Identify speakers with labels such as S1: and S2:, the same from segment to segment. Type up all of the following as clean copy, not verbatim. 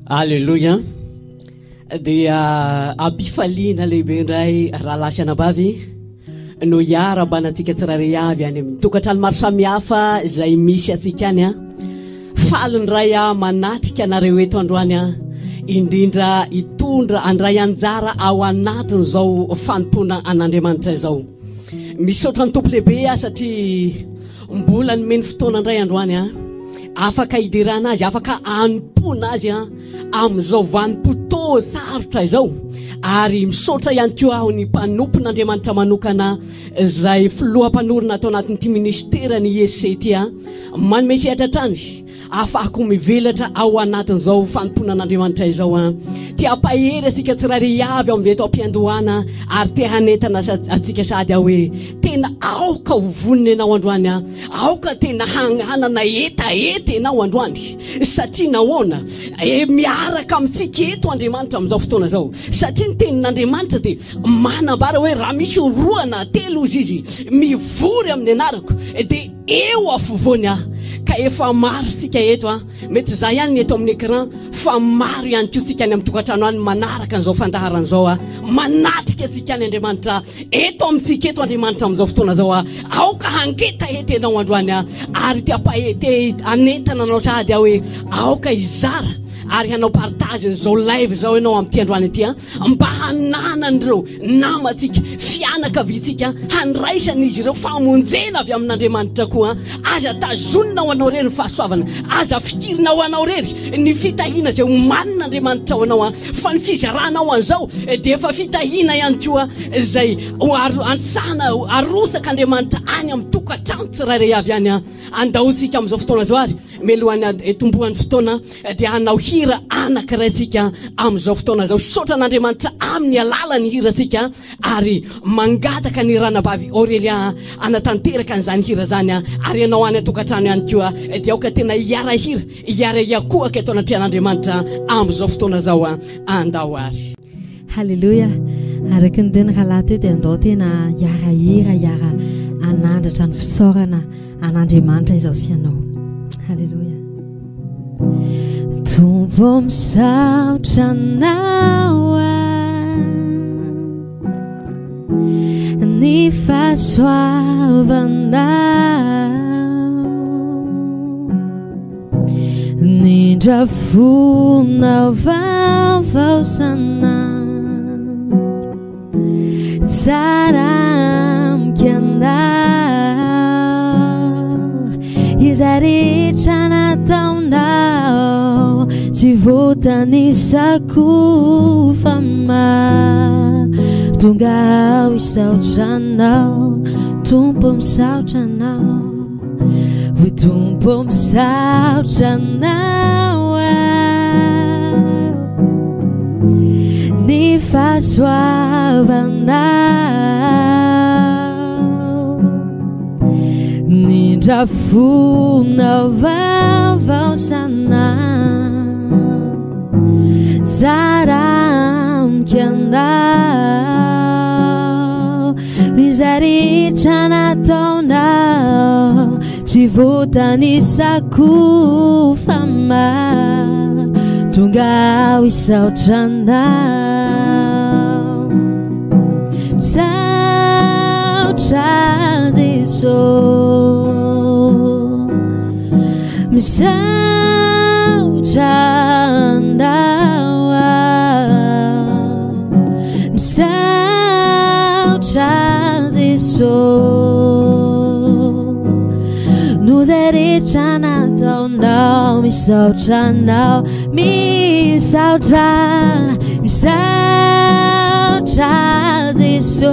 S1: Alleluia. Dia ampifaliana lehibe indray raha lasanabavy no hiara-banantsika tsirairay avy any amin'ny tokantrano maro samihafa izay misy atsika any a. Falindray manatrika anareo eto androany a, indrindra hitondra andray anjara ao anatiny izao fanompona an'Andriamanitra izao. Misaotra ny tompo lehibe satria mbola nomeny fotoana andray androany a, afaka hidirana azy, afaka anompona azy amin'izao vanim-potoa sarotra izao. Ary misaotra ihany koa aho ny mpanompon'Andriamanitra manokana izay filoham-panorona atao anatin'ity ministerany ESC ty manome sehatra trany afaka mivelatra ao anatin'izao fanompona an'Andriamanitra izao Tia ampahery asika tsirairay avy ao amin'eto am-piandohana ary te hanentana atsika sady aho hoe tena aoka ho vonina ianao androany aoka tena hananana etaeta ianao androany satria nahoana miaraka amintsika eto Andriamanitra amin'izao fotoana izao satria ny tenin'Andriamanitra dia manambara hoe raha misy roa na telo izy mivory amin'ny anarako dia eo afovoany ka efa maro sika eto mety za ihany ny eto amin'ny écran fa maro ihany koa sika any amin'ny tokantrano any manaraka an'izao fandaharana izao manatrika sika any Andriamanitra eto amintsika eto Andriamanitra amin'izao fotoana izao aoka hangeta eta ianao androany ary te ampahety anentana anao sady hoe aoka izara ary hanao partage izao live izao ianao amin'ity androany ity mba hananan'ireo namantsika fianakaviantsika handraisana izy ireo famonjena avy amin'Andriamanitra koa aza tazonina ho anao rery ny fahasoavana aza fikirina ho anao rery ny fitahiana izay homanin'Andriamanitra ho anao fa ny fizaranao an'izao dia efa fitahiana ihany koa izay ansana arosaka Andriamanitra any amin'ny tokantrano tsirairay avy any andahosika amin'izao fotoana izao ary melohan'ny tombohan'ny fotoana dia hanao hira anankiray tsika amin'izao fotoana izao saotra n'Andriamanitra amin'ny alalany hira tsika ary mangataka ny ranabavy Aurelia anatanteraka an'izany hira zany ary ianao any atokantrano ihany koa dia aoka tena hiara hira hiara iakohaka eto anatrehan'Andriamanitra amin'izao fotoana izao andao ary.
S2: Halleluja. Araka ny tena rahalahy teo dia andao tena hiara hira hiara anandratra ny fisaorana an'Andriamanitra izao sy ianao. Halleluja. Tompo misaotra anao ny fahasoavanao nindrafonao vaovao sanao tsara amkianao izay rehetra nataonao tsy voatanisako fa tonga aho isaotranao tompo misaotranao ho tompo misaotranao ny fahasoavanao nindrafonao vaovao sanao tsara amkianao izay rehetra nataonao tsy voatanisako fa tonga aho isaotranao misaotra Jesosy misaotra misaotra Jesosy nozay rehetra nataonao misaotranao misaotra Jesosy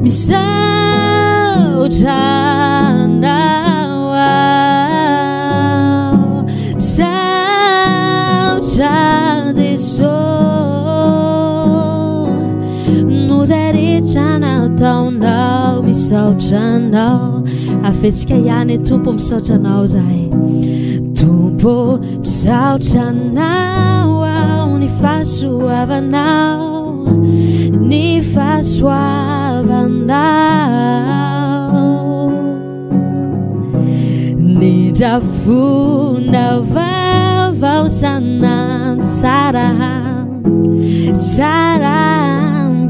S2: misaotra nozay rehetra nataonao misaotranao afetsika ihany tompo misaotranao zahay tompo misaotranao ny fahasoavanao ny fahasoavanao ny drafona vaovao sanany tsara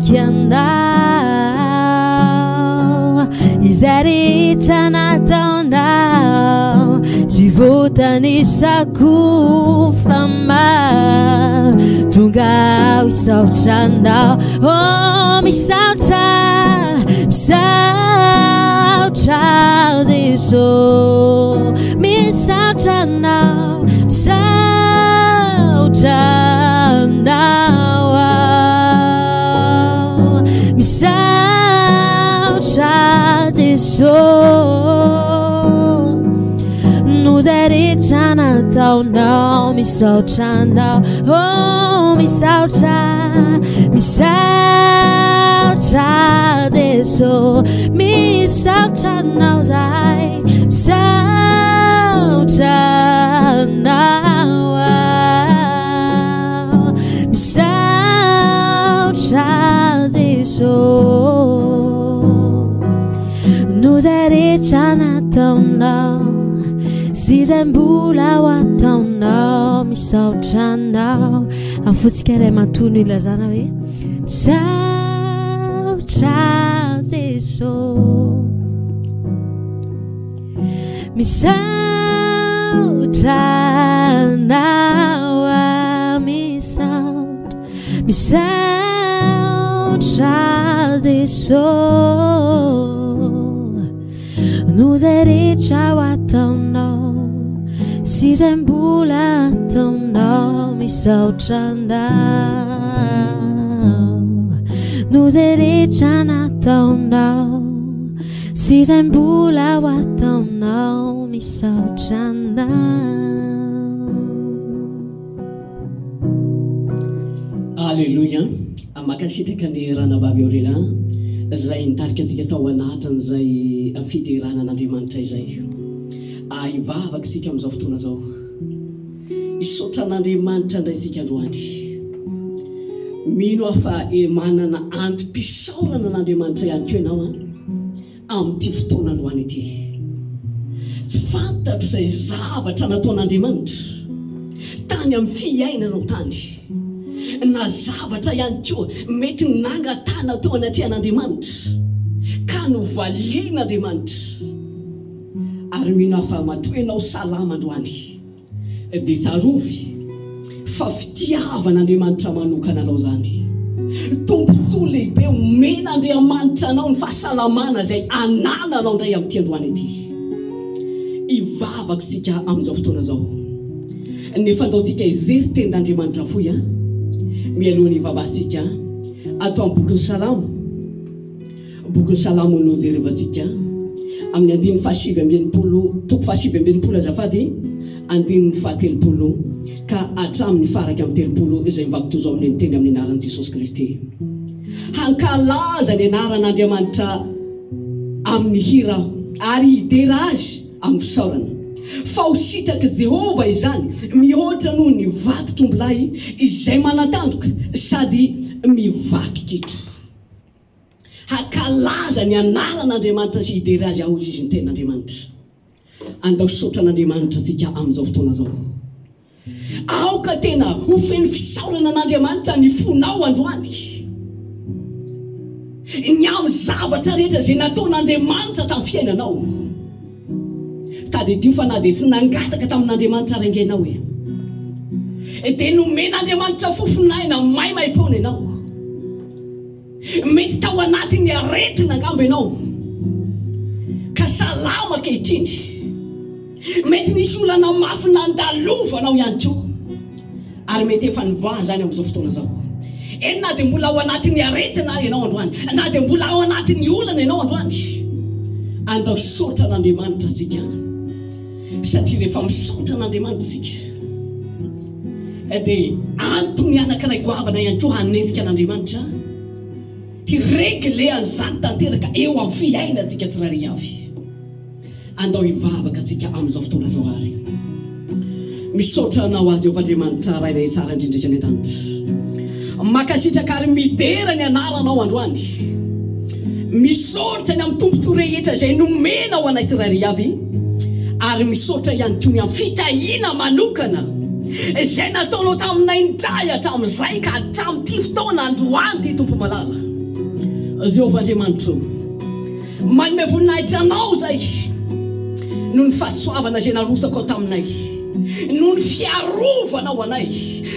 S2: kianao izay rehetra nataonao tsy voatanisako fa maro tonga aho isaotranao misaotra Jesosy misaotranao misaotra Jesosy no zay rehetra nataonao misaotranao misaotra Jesosy misaotranao zay misaotra Jesosy no zay rehetra nataonao sy zay mbola ho ataonao misaotranao amin'ny fotsika iray matono ilazana hoe misaotra Jesosy misaotranao misaotra Jesosy no zay rehetra ho ataonao sy zay mbola ataonao misaotranao no zay rehetra nataonao sy zay mbola ho ataonao misaotranao.
S1: Alleluia. Amakasitraka ny ranavavy aurela zay nitarika antsika tao anatin'izay fideranan'Andriamanitra izay ivavaka isika amin'izao fotoana zao isotran'Andriamanitra indray isika androany mino afa manana antom-pisaorana n'Andriamanitra ihany koa ianao amin'ity fotoana androany ity tsy fantatro izay zavatra nataon'Andriamanitra tany amin'ny fiainanao tany na zavatra ihany koa mety nangatana tao anatrihan'Andriamanitra ka novalian'Andriamanitra ary mino afa matoenao salama androany dia tsarovy fa fitiavan'Andriamanitra manokana anao zany tombosoa lehibe omen'Andriamanitra anao ny fahasalamana izay anananao indray amin'ity androany ity ivavaka isika amin'izao fotoana zao nefa andao sika izery tenin'Andriamanitra foy mialohan'ny ivavasika atao amin'ny bokin'ny salamo no zerevantsika amin'ny andiny fahasivy ambinipolo toko fahasivy ambinipolo azafady andiny fahatelopolo ka hatramin'ny faraka amin'ny telopolo izay mivakitozo amin'ny teny amin'ny anaran'i Jesosy Kristy hankalaza ny anaran'Andriamanitra amin'ny hira ary hidera azy amin'ny fisaorana fa ho sitraky Jehova izany mihoatra noho ny vato trombolay izay manatandroka sady mivaky kitro hankalaza ny anaran'Andriamanitra sy hidera azy aho izy ny ten'Andriamanitra andao sotran'Andriamanitra tsika amin'izao fotoana zao aoka tena ho feno fisaorana an'Andriamanitra ny fonao androany ny amin'ny zavatra rehetra izay nataon'Andriamanitra tamin'ny fiainanao tady dio fa na dia tsy nangataka tamin'Andriamanitra raingainao dia nomen'Andriamanitra fofonaina maimaimpona ianao mety tao anatin'ny aretina angamba ianao ka salama kehitriny mety nisy olana mafy nandalovanao ihany koa ary mety efa nivoaha zany amin'izao fotoana zao na dia mbola ao anatin'ny aretina ianao androany na dia mbola ao anatin'ny olana ianao androany andao sotra n'Andriamanitra tsika satria rehefa misotra n'Andriamanitra tsika dia antony anankiray goavana ihany koa hanesika an'Andriamanitra hiregle an'izany tanteraka eo amin'ny fiainantsika tsirairay avy andao hivavaka atsika amin'izao fotoana zao ary misaotra anao azy eo Andriamanitra rainay tsara indrindra ny an-danitra makasitraka ary midera ny anaranao androany misaotra ny amin'ny tombontsoa rehetra izay nomena ao anay tsirairay avy ary misaotra ihany tony amin'ny fitahiana manokana izay nataonao taminay indray hatramin'izay ka hatramin'ity fotoana androany ty tompo malala. Jehovah Andriamanitra, manome voninahitra anao zay noho ny fahasoavana izay narosako ao taminay, noho ny fiarovanao anay,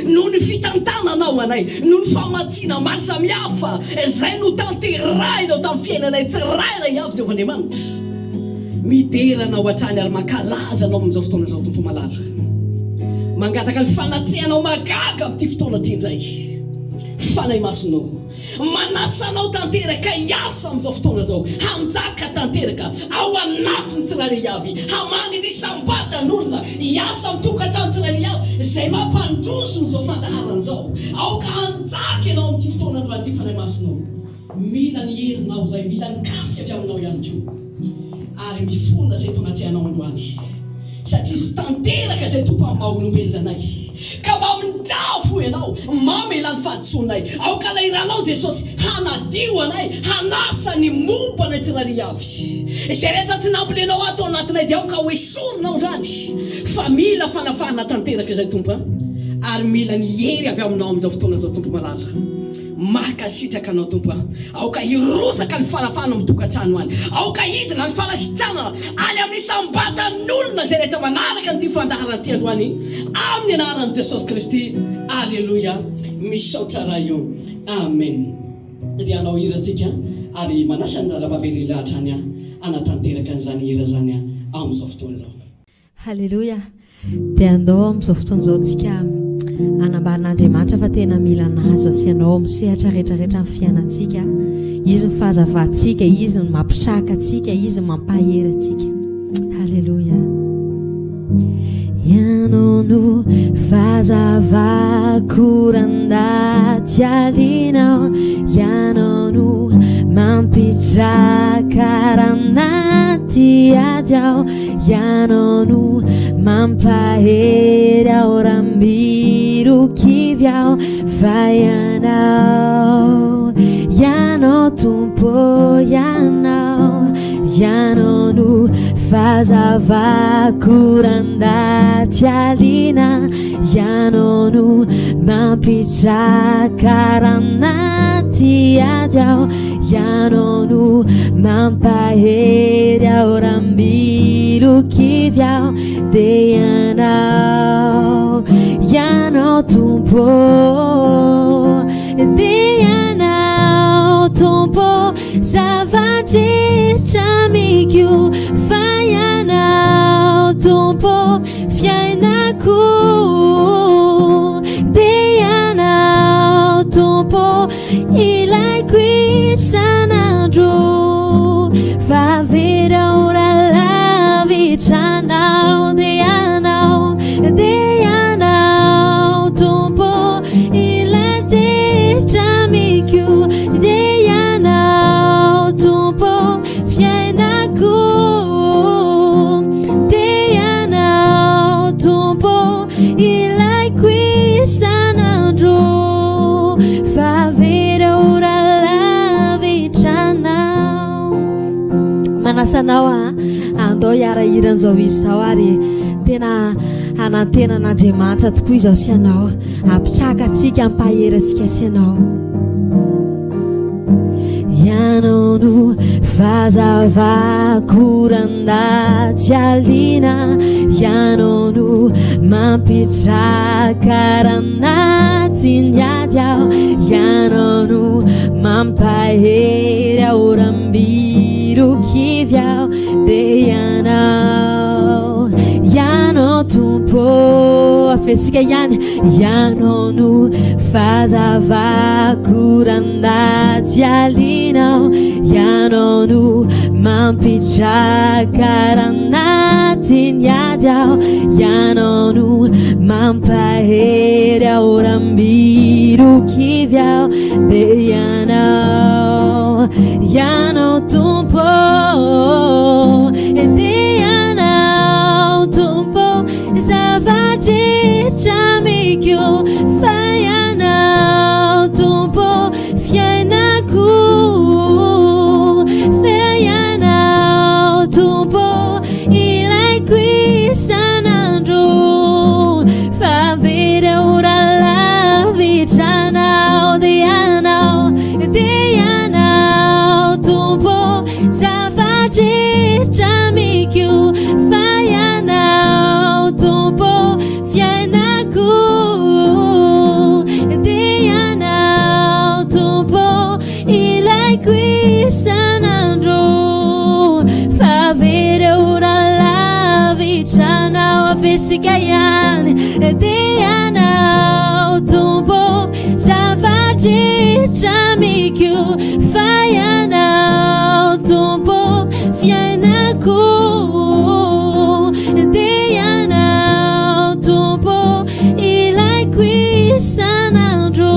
S1: noho ny fitantananao anay, noho ny famatsiana maro samihafa izay no tanterahinao tamin'ny fiainanay tsirairay avy Jehovah Andriamanitra. Mideranao hatrany ary mankalaza anao amin'izao fotoana izao tompo malala, mangataka ny fanatrehanao magaga amin'ity fotoana ity indray. Fanahy masonao, manasanao tanteraka hiasa amin'izao fotoana izao, hanjaka tanteraka ao anatiny tsirairay avy, hamangy ny sambatan'olona hiasa amin'ny tokantrano tsirairay avy izay mampandroso n'izao fandaharan'izao. Aoka hanjaka ianao amin'ity fotoana androany ity fanahy masonao. Mila ny herinao zay, mila ny kasika avy aminao ihany koa, ary mifona zay tonatrehanao androany, satria sy tanteraka zay tompo amin'ny maha-olombelona anay ka mba mindafo ianao, mamela ny fahadisoanay. Aoka lairanao Jesosy hanadio anay, hanasa ny momba anay tsirairay avy, izay rehetra tsy nambolenao ato anatinay dia aoka hoesorinao zany. Fa mila fanafahana tanteraka zay tompo, ary mila ny hery avy aminao amin'izao fotoana izao tompo malala. Maka sitraka anao tompo, aoka hirosaka ny fanafana amin'ny tokantrano any, aoka hidina ny fanasitrana any amin'ny sambatan'olona izay rehetra manaraka nyity fandaharan'ity androany amin'ny anaran'i Jesosy Kristy. Alleluia. Misaotra raha io. Amen. Dia anao hirasika ary manasa ny ralabavery lahatra any anatanteraka an'izany hira zany amin'izao fotoana izao.
S2: Halleluia. Dia andao amin'izao fotoana izao tsika anambarin'Andriamanitra fa tena mila nazy sy ianao misehatra rehetrarehetra amin'ny fiainantsika. Izy ny fahazavantsika, izy ny mampitraka antsika, izy ny mampahery antsika. Halleluia. Ianao no fahazavako randaty alinao, ianao no mampitraka ranaty ady ao, ianao no mampahery ao rambirokivy ao, fa ianao, ianao tompo, ianao no fahazavako randaty alina, ianao no mampitraka ranaty ady ao, ianao no mampahery ao rambirokivy ao, dia ianao tompo, dia ianao tompo, zavadrehetra miko, fa ianao tompo fiainako, dia ianao tompo ilaiko isanandro, vaverao ralavitranao, dia ianao tompo iladrehetra miko, dia ianao tompo fiainako, dia ianao tompo ilaiko isanandro, vaverao ralavitranao. Manasanao andao hiarahiran'izao izy zao ary tena hanantenan'Andriamanitra tokoa izao sy ianao, ampitraka antsika, ampahery antsika sy ianao. Ianao no fahazavako randaty alina, ianao no mampitraka ranaty ny ady ao, ianao no mampahery ao rambirokivy ao, dia ianao tompo, afesika ihany, ianao no fahazavako randaty alinao, ianao no mampitraka ranaty ny ady ao, ianao no mampahery ao rambirokivy ao, dia ianao tompo, dia ianao tompo, zavadrehetra miko, fa ianao tompo fiainako, fa ianao tompo ilaiko zava-drehetra mikio fa ianao tompo fiainako dia ianao tompo ilaiko isanandro fa very ora lavitranao avesika ihany dia ianao tompo zava-drehetra mikio fa ianao tompo fiainako dia ianao tompo ilaiko isanandro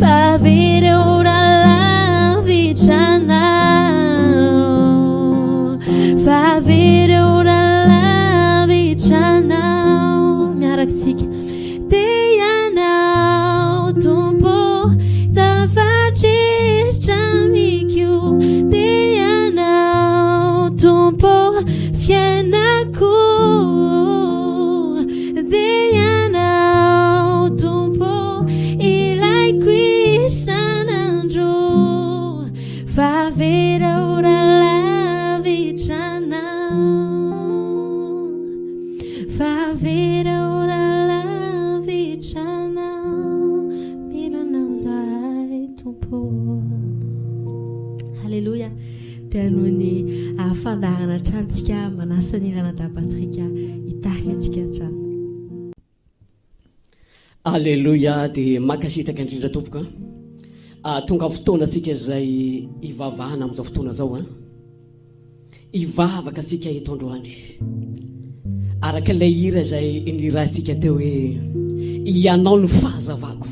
S2: fa very ora lavitranao fa very ora lavitranao miarakitsika dia ianao tompo zava-drehetra mikio dia ianao tompo fiainako dia ianao tompo ilaiko isanandro fa very ora lavitranao fa very ora lavitranao milanao zahay tompo. Halleluja. Dia nohony fandarana trantsika manasa ny ranadapatrika hitarika atsika hatrany.
S1: Alleluia. Dia makasitraka indrindra tompoko tonga fotoana atsika zay ivavahana amin'izao fotoana zao ivavaka atsika eto androany araka ilay hira zay nirahantsika teo hoe ianao ny fahazavako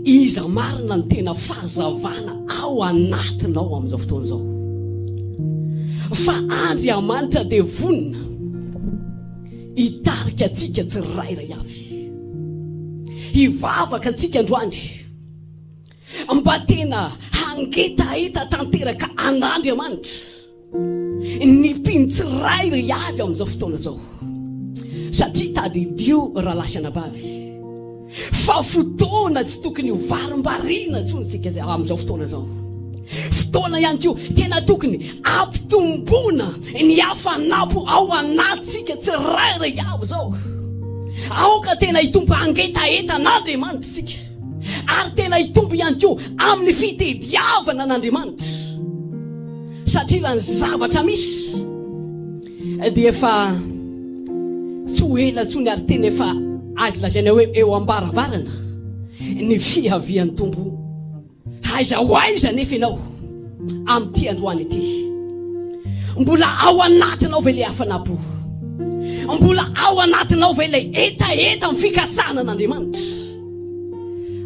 S1: iza marina ny tena fahazavana ao anatinao amin'izao fotoana zao fa Andriamanitra dia vonina hitarika atsika tsirairay avy hivavaka atsika androany mba tena hangetaheta tanteraka an'Andriamanitra ny mpintsirairay avy amin'izao fotoana zao satria tadidio raha lasanabavy fa fotoana tsy tokony ho varimbarina ntsony tsika amin'izao fotoana zao fotoana ihany koa tena tokony ampitombona ny hafanapo ao anatsika tsirairay avy zao aoka tena hitombo hangetaheta an'Andriamanitra sika ary tena hitombo ihany koa amin'ny fitediavana an'Andriamanitra satria raha ny zavatra misy dia efa tsy ho ela tsony ary tena efa azo lazaina hoe eo ambaravarana ny fihavian'ny tombo aiza ho aiza nefa ianao amin'ity androany ity mbola ao anatinao ve ilay hafanapo mbola ao anatinao ve ilay etaeta amin'ny fikasana an'Andriamanitra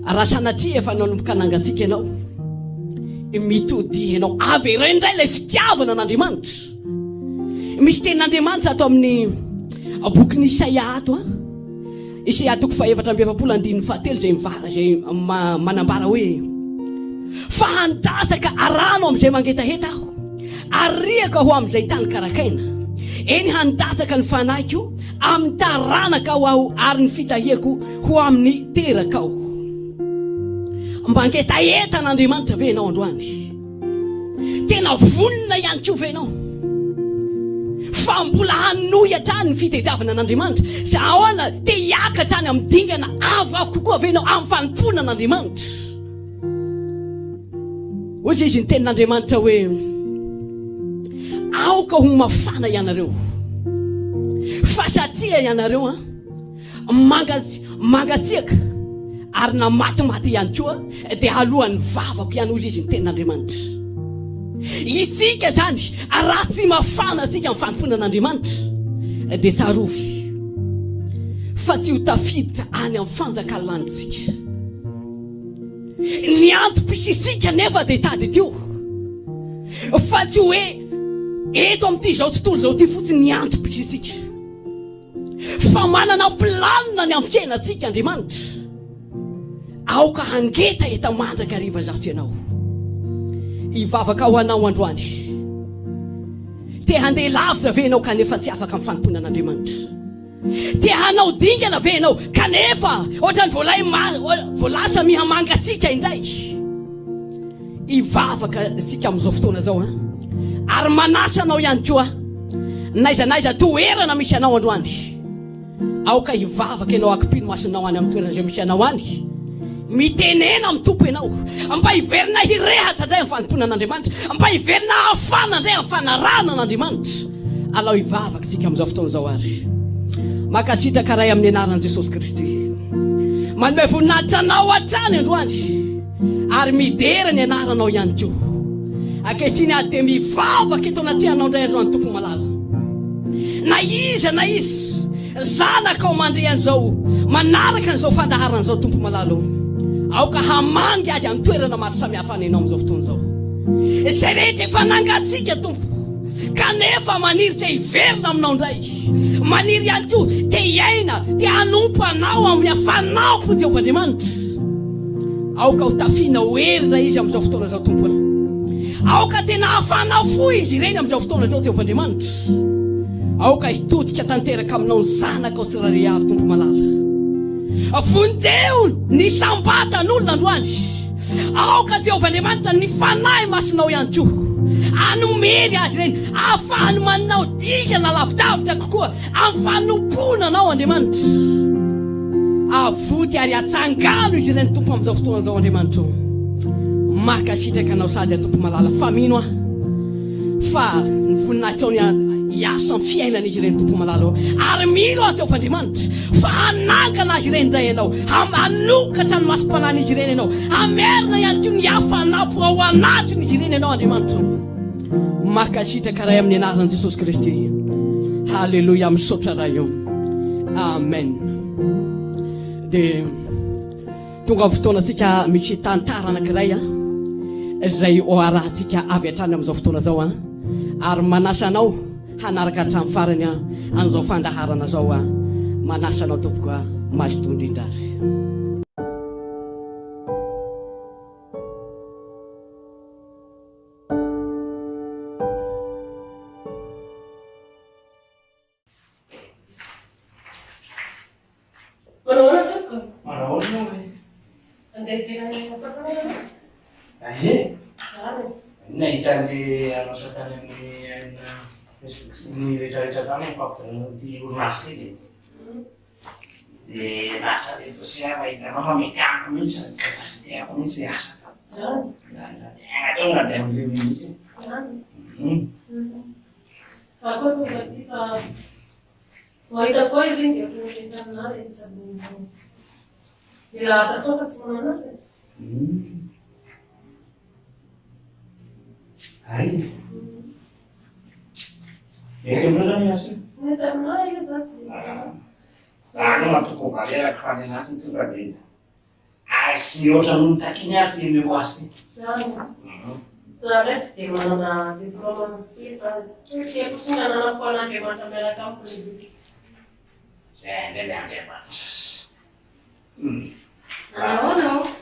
S1: raha sanatria efa nanomboka nangatsika ianao mitody ianao avy irendray ilay fitiavana an'Andriamanitra misy tenin'Andriamanitra ato amin'ny boky ny Isaia ato Isaia 4:7-7 zay mivara zay manambara hoe fa handasaka arano amin'izay mangetaheta aho ariaka ho amin'izay tany karakaina eny handasaka ny fanahiko amin'ny taranaka aho ary ny fitahiako ho amin'ny teraka aho mangetaheta an'Andriamanitra ve ianao androany tena vonina ihany koa ve ianao fa mbola hanohitra any ny fitediavana an'Andriamanitra sa ahoana te hiakatra any amin'ny dingana avo kokoa ve ianao amin'ny fanompona an'Andriamanitra ozy izy ny tenin'Andriamanitra hoe aoka ho mafana ianareo fa satria ianareo mangatsiaka ary na matimaty ihany koa dia alohan'ny vavako ihany ozy izy ny tenin'Andriamanitra isika zany raha tsy mafana atsika amin'ny fanompona an'Andriamanitra dia tsarovy fa tsy ho tafiditra any amin'ny fanjakalanitsika ny antom-pisisika nefa dia tady teo fa tsy hoe eto amin'ity zao tontolo zao ty fotsiny ny antom-pisisika fa manana planina ny amin'ny fiainantsika Andriamanitra aoka hangeta eta mandraka ariva zaso ianao ivavaka ho anao androany te handeha lavitra ve ianao kanefa tsy afaka amin'ny fanompona an'Andriamanitra te hanao dingana ve ianao kanefa ohatrany voalasa mihamangatsika indray ivavaka sika amin'izao fotoana zao ary manasa anao ihany koa naizanaiza toerana misy anao androany aoka hivavaka ianao akipino masonao any amin'ny toerana izay misy anao any mitenena amin'ny tompo ianao mba hiverina hirehatra indray amin'ny fanompona an'Andriamanitra mba hiverina hafana indray amin'ny fanarahana an'Andriamanitra alao hivavaka tsika amin'izao fotoana izao ary makasitraka ray amin'ny anaran'i Jesosy Kristy manome voninahitra anao hatrany androany ary midera ny anaranao ihany koa ankehitriny ady dia mivavaka eto anaty anao indray androany tompo malala na iza zanaka ao mandre an'izao manaraka an'izao fandaharana an'izao tompo malala aoka hamangy azy amin'ny toerana maro samihafa anenao amin'izao fotoana izao izay rehetra efa nangatsika tompo kanefa maniry te hiverina aminao indray maniry ihany koa te hiaina te hanompo anao amin'ny hafanaoko Jehovandriamanitra aoka ho tafiana hoerina izy amin'izao fotoana izao tompona aoka tena hafanao fo izy ireny amin'izao fotoana izao Jehovandriamanitra aoka hitodika tanteraka aminao ny zanaka ao tsirairay avy tompo malala vonjeo ny sambatan'olona androany aoka Jehovandriamanitra ny fanahy masinao ihany koa anomery azy ireny ahafahany manao dikana lavidavitra kokoa amin'ny fanompona anao Andriamanitra avoty ary atsangano izy ireny tompo amin'izao fotoana izao Andriamanitra makasitraka anao sady tompo malala fa mino fa ny voninahitra hiasa amin'ny fiainana izy ireny tompo malala ary mino Jehovandriamanitra fa hanangana azy ireny indray ianao hanokatra ny masom-panana izy ireny ianao hamerina ihany koa ny hafanapo ao anatiny izy ireny ianao Andriamanitra makasitraka ray amin'ny anaran'i Jesosy Kristy halleluja misaotra raha io amen dia tonga amin'ny fotoana antsika misy tantara anankiray izay arahantsika avy hatrany amin'izao fotoana izao ary manasa anao hanaraka hatramin'ny farany an'izao fandaharana izao manasa anao tompoko mazotoa indrindrary
S3: nahitany anao satany amin'ny ny rehetrarehetra tany ty orinasy ty dia lasa lefosia hitanao fa mety amiko mihitsy ny kapasiteako mihitsy asa tegna teo na dia amin'ireo mihitsy
S4: mahita koa izy iny dia komenta amin'azy sabonao dia raha aza fa tsy mananazy
S3: ay mety aminao zany asa
S4: mety aminao io za tsy
S3: zany matoko valeraka fanenasiny tonga dia asy oatra no takiny ary ty meo asy
S4: zany za resy dia manana diplôme tiako tsy nanana ko an'Andriamanitra miaraka amiko lebiky
S3: zay ndray le Andriamanitra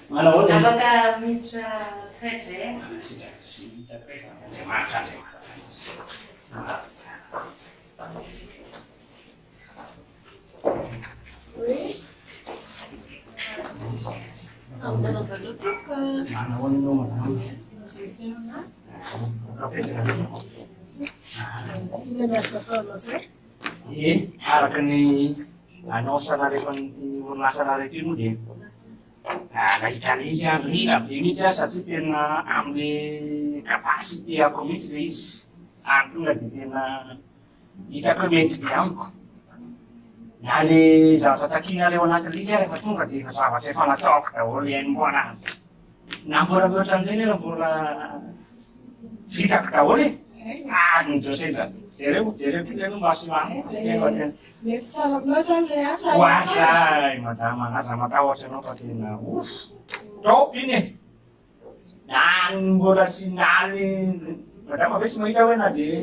S2: Manao afaka miditra saidray
S3: araka ny anao sanareko ny orinasa narety io moa dia nahitana izy ary rina be mihitsy satria tena amin'ny kapasité ako mihitsy le izy ary tonga dia tena hitako mety be amiko na le zavatra takina reo anatin'le izy ary efa tonga dia efa zavatra efa nataoko daholo hainimboana na mbola mihoatra amin'ireny ero mbola vitako daholo ny doseza jereo kileno masimamo
S4: mety tsara aminao zany le asa
S3: hoazay madama anaza matahotra anao fa tena top iny na mbola tsy naly madama ve tsy mahita hoe na dia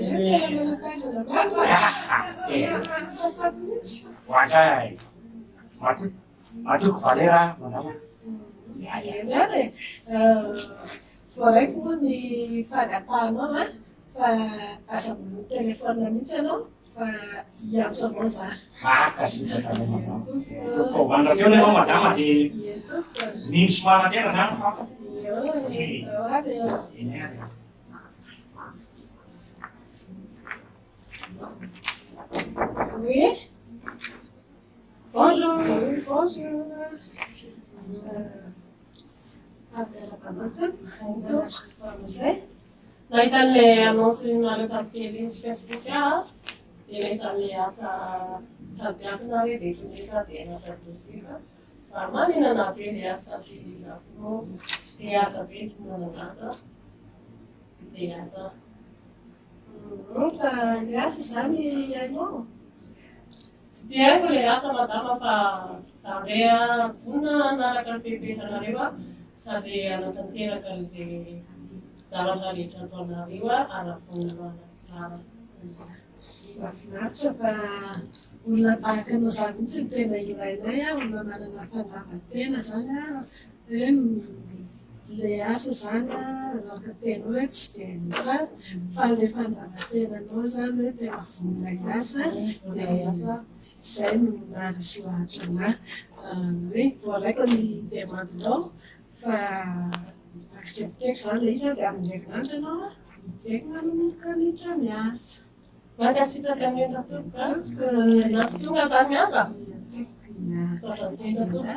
S3: hoazay matoko valera madama
S4: Niane, voaraiko moa ny fagapahanao fa asa telefona mihitsy anao fa hiantso anao za.
S3: Makasitraka anao. Vandrakeo anao madama dia nino somara tena zany fa.
S4: Oui. Bonjour. Bonjour. Nahita an'ilay annonce nareo tamin'ny Facebook dia nahita an'ilay asa tabiasana hoe zay toneta dia natadosika fa maninana be ilay asa filizako dia asa be tsy nananasa dia asa
S5: fa ilay asa izany ianao
S4: tsy dia haiko ilay asa madama fa zandrea vonina naraka ny fepetanareo sady anatanteraka izay zavatra rehetra ataonareo anavonana tsara.
S5: Mahafinaritra fa olona tahaka anao izany mihitsy no tena ilainay olona manana fandavan-tena zany hoe ilay asa zany araka tena hoe tsy dia tsara fa ilay fandavan-tenanao zany hoe tena vonona asa dia izay no naharisy lahatra anahy hoe voalaiko ny demandinao fa accepteko zany ilay izy dia amin'ny herinandro ianao miveky manomboka litra miasa.
S4: Mankasitraka ny ena tompoka natonga zany miasa sotra mitenda tompoka.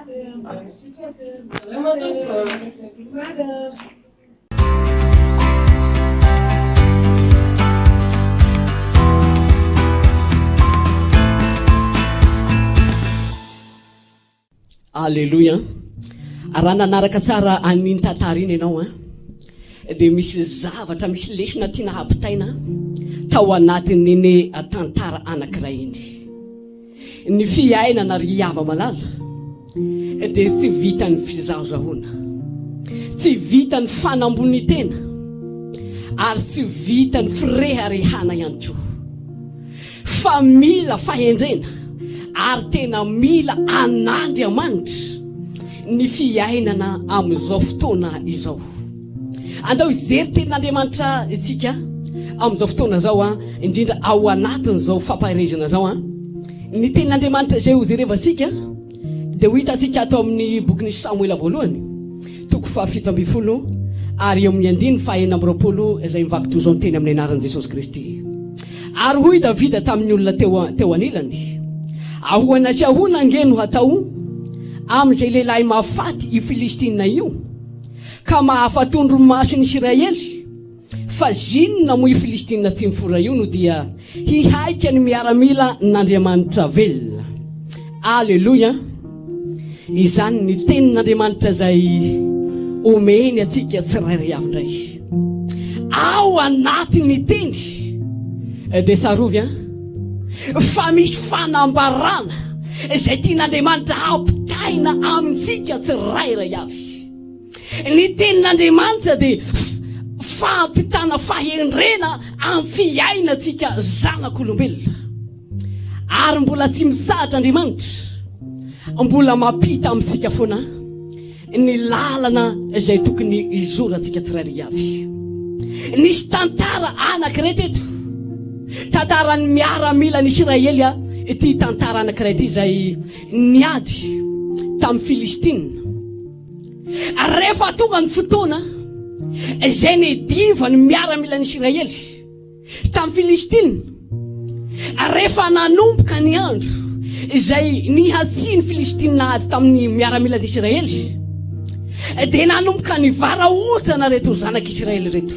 S1: Alleluia. Raha nanaraka tsara an'iny tantara iny ianao dia misy zavatra misy lesina tiana hampitaina tao anatin'iny tantara anankiray iny. Ny fiainana ry hava malala dia tsy vitan'ny fizahozahoana, tsy vitan'ny fanambony tena, ary tsy vitan'ny firehirehana ihany koa, fa mila fahendrena ary tena mila an'Andriamanitra ny fiainana amin'izao fotoana izao. Andao izery tenin'Andriamanitra itsika amin'izao fotoana zao indrindra ao anatin'izao fampaherezana zao ny tenin'Andriamanitra izay hozerevantsika dia ho hitantsika atao amin'ny bokin'ny Samoela voalohany toko 7 ary eo amin'ny 9:20 izay mivaky toy izao ny teny amin'ny anaran'i Jesosy Kristy. Ary hoy Davida tamin'ny olona teo anilany, ahoana tsy ahoana ange no hatao amin'izay lehilahy mahafaty i Filistina io ka mahafatondro mason'ny Israely, fa zinona moa i Filistina tsy mifora io no dia hihaika ny miaramila n'Andriamanitra velona. Alleluia. Izany ny tenin'Andriamanitra izay omeny atsika tsirairay avy indray ao anatin'ny teny dia sarovy fa misy fanambarana izay tian'Andriamanitra hampitaina amintsika tsirairay avy. Ny tenin'Andriamanitra dia fampitana fahendrena amin'ny fiainantsika zanak'olombelona, ary mbola tsy misahatra Andriamanitra, mbola mampita amintsika foana ny lalana izay tokony izorantsika tsirairay avy. Nisy tantara anankiray teto, tantaran'ny miaramila ny Israely ity tantara anankiray ity izay niady tamin'ny Filistina. Rehefa tonga ny fotoana izay nidiva ny miaramila ny Israely tamin'ny Filistina, rehefa nanomboka ny andro izay nihatsiany Filistina ady tamin'ny miaramila ny Israely, dia nanomboka ny varaosana reto zanak'Israely reto,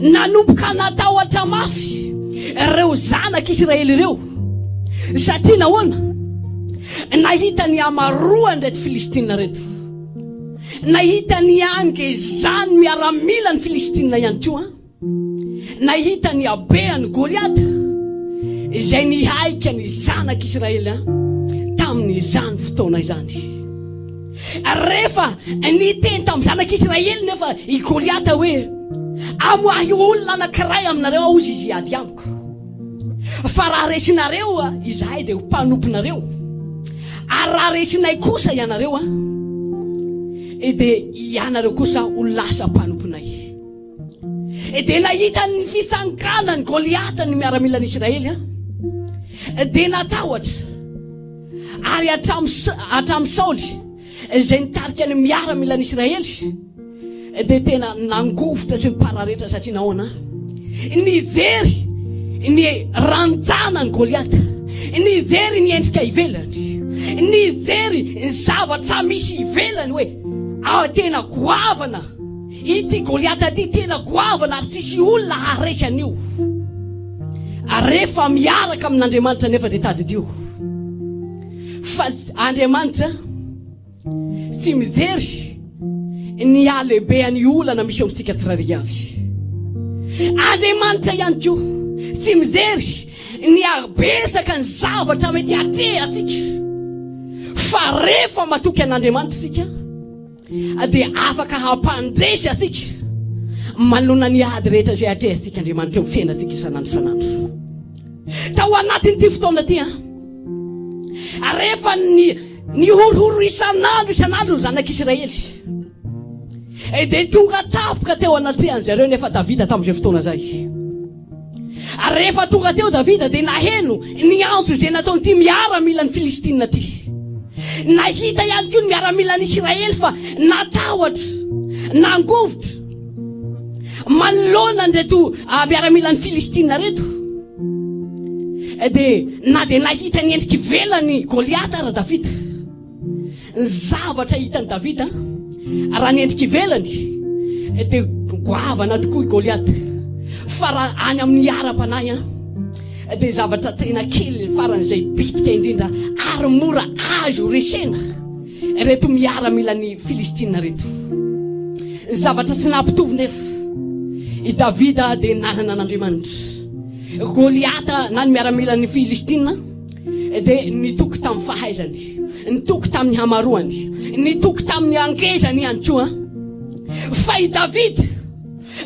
S1: nanomboka natahotra mafy ireo zanak'Israely ireo, satria nahoana? Nahita ny amaroany reto Filistina reto, nahita ny ange zany miaramila ny Filistina ihany koa, nahita ny abeany Goliata izay nihaika ny zanak'Israely tamin'izany fotoana izany. Rehefa niteny tamin'ny zanak'Israely nefa i Goliata hoe amoahy olona anankiray aminareo ao izy iady amiko, fa raha resinareo izahay dia ho mpanomponareo, ary raha resinay kosa ianareo dia ianareo kosa ho lasa mpanomponay. Dia nahita ny fisanganany Goliata ny miaramila ny Israely dia natahotra, ary hatramin'ny Saoly izay nitarika ny miaramila ny Israely dia tena nangovotra sy mipararetra, satria nahoana? Nijery ny ranjana ny Goliata, nijery ny endrika ivelany, nijery ny zavatra misy ivelany hoe tena goavana ity Goliata ty, tena goavana ary tsisy olona haresany io. Rehefa miaraka amin'Andriamanitra nefa dia tadidio. Fa Andriamanitra tsy mijery ny alehibean'ny olana misy eo amintsika tsirairay avy. Andriamanitra ihany koa tsy mijery ny abesaka ny zavatra mety atrehatsika. Fa rehefa matoky an'Andriamanitra sika dia afaka hampandresy asika manona ny ady rehetra izay atrehatsika Andriamanitra eo fiainantsika isanandro isanandro. Tao anatin'ity fotoana ty rehefa ny horohoro isanandro zanak'Israely dia tonga tapoka teo anatrehan zareo nefa Davida tamin'izay fotoana zay. Rehefa tonga teo Davida dia naheno ny antso izay nataonyity miaramila ny Filistina ty. Nahita ihany koa ny miaramila ny Israely fa natahotra, nangovotra manoloana nreto miaramila ny Filistina reto. Na dia nahita ny endriky velany Goliata raha Davida. Ny zavatra hitany Davida raha ny endriky velany dia goavana tokoa i Goliata. Fa raha any amin'ny ara-panahy dia zavatra tena kely faran'izay bitika indrindra ary mora azo resena reto miaramila ny Filistina reto. Zavatra tsy nampitovy nefa i Davida dia nanana an'Andriamanitra. Goliata na ny miaramila ny Filistina dia nitoky tamin'ny fahaizany, nitoky tamin'ny hamaroany, nitoky tamin'ny angezany ihany koa. Fa i Davida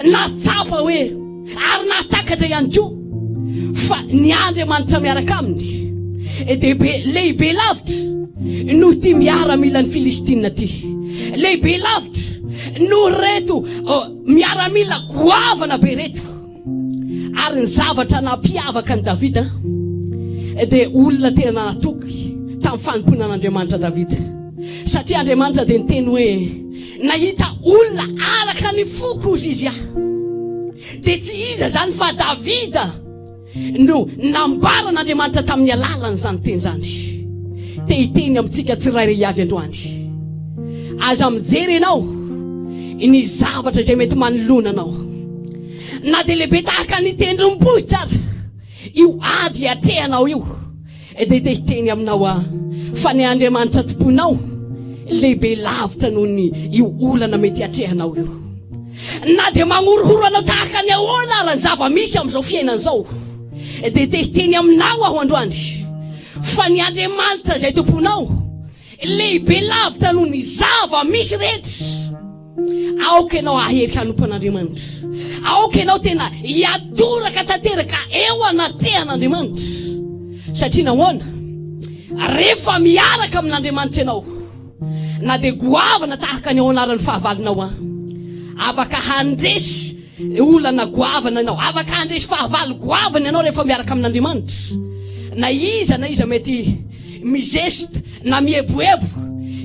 S1: natsapa hoe ary natakatra ihany koa fa ny Andriamanitra miaraka aminy dia lehibe lavitra no ty miaramila ny Filistina ty. Lehibe lavitra no reto miaramila goavana be reto. Ary ny zavatra nampiavaka ny Davida dia olona tena natoky tamin'ny fanompoana an'Andriamanitra Davida. Satria Andriamanitra dia niteny hoe nahita olona araka ny foko ozy izy dia tsy iza zany fa Davida no nambaran'Andriamanitra tamin'ny alalany zany teny zany. Te hiteny amintsika tsirairay avy androany, aza mijery ianao ny zavatra izay mety manoloana anao. Na dia lehibe tahaka ny tendrom-bohitra ary io ady atrehanao io dia te hiteny aminao fa ny Andriamanitra tomponao lehibe lavitra noho ny io olana mety atrehanao io. Na dia magnorohoro anao tahaka ny ahoana ary ny zava-misy amin'izao fiainana izao dia te hiteny aminao aho androany fa ny Andriamanitra izay tomponao lehibe lavitra noho ny zava-misy rehetra. Aoka ianao ahery hanompan'Andriamanitra, aoka ianao tena hiatoraka tanteraka eo anatrehan'Andriamanitra. Satria nahoana rehefa miaraka amin'Andriamanitra ianao na dia goavana tahaka ny ao anaran'ny fahavalonao afaka handresy olana goavana ianao, afaka handresy fahavalo goavana ianao rehefa miaraka amin'Andriamanitra. Na iza mety mizesta na mieboebo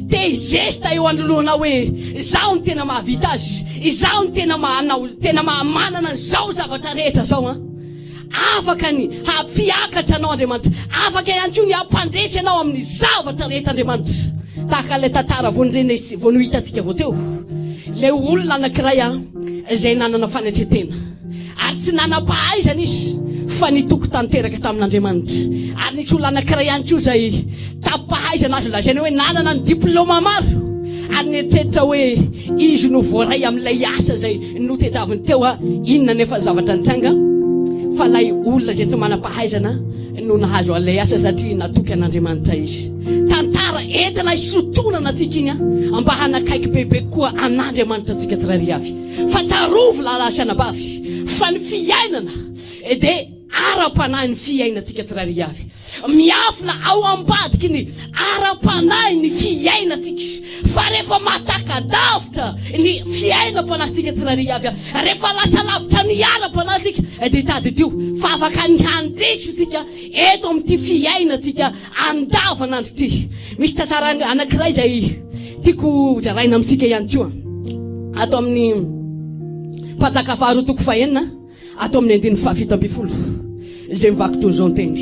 S1: te hizesta eo anoloanao hoe izaho ny tena mahavita azy, izaho ny tena manao, tena manana n'izao zavatra rehetra zao afaka ny hampiakatra anao Andriamanitra, afaka ihany koa ny hampandresy anao amin'ny zavatra rehetra Andriamanitra. Tahaka ilay tantara vono hitantsika vao teo, ilay olona anankiray izay nanana fanatretena ary tsy nanam-pahaizana izy fa nitoky tanteraka tamin'Andriamanitra. Ary nisy olona anankiray ihany koa izay tapahaizana azy lazainy hoe nanana ny diplôma maro ary nieritreritra hoe izy no voaray amin'ilay asa izay notetaviny teo inona nefa zavatra nitranga fa ilay olona izay tsy manam-pahaizana no nahazo an'ilay asa satria natoky an'Andriamanitra izy. Tantara entina hisotonana antsika iny mba hanakaiky bebe koa an'Andriamanitra antsika tsirairay avy. Fa tsarovy lalasana-bavy fa ny fiainana dia ara-panahy ny fiainantsika tsirairay avy. Miafina ao ambadiky ny ara-panahy ny fiainantsika. Fa rehefa matakadavitra ny fiainam-panahintsika tsirairay avy, rehefa lasa lavitra ny ara-panahintsika dia tadidio fa afaka ny handresy isika eto amin'ity fiainantsika andavanandro ity. Misy tantara anankiray izay tiako zaraina amintsika ihany koa ato amin'ny Pataka faharoa toko fahenina ato amin'ny 5:70. zay mivaky toy zao teny.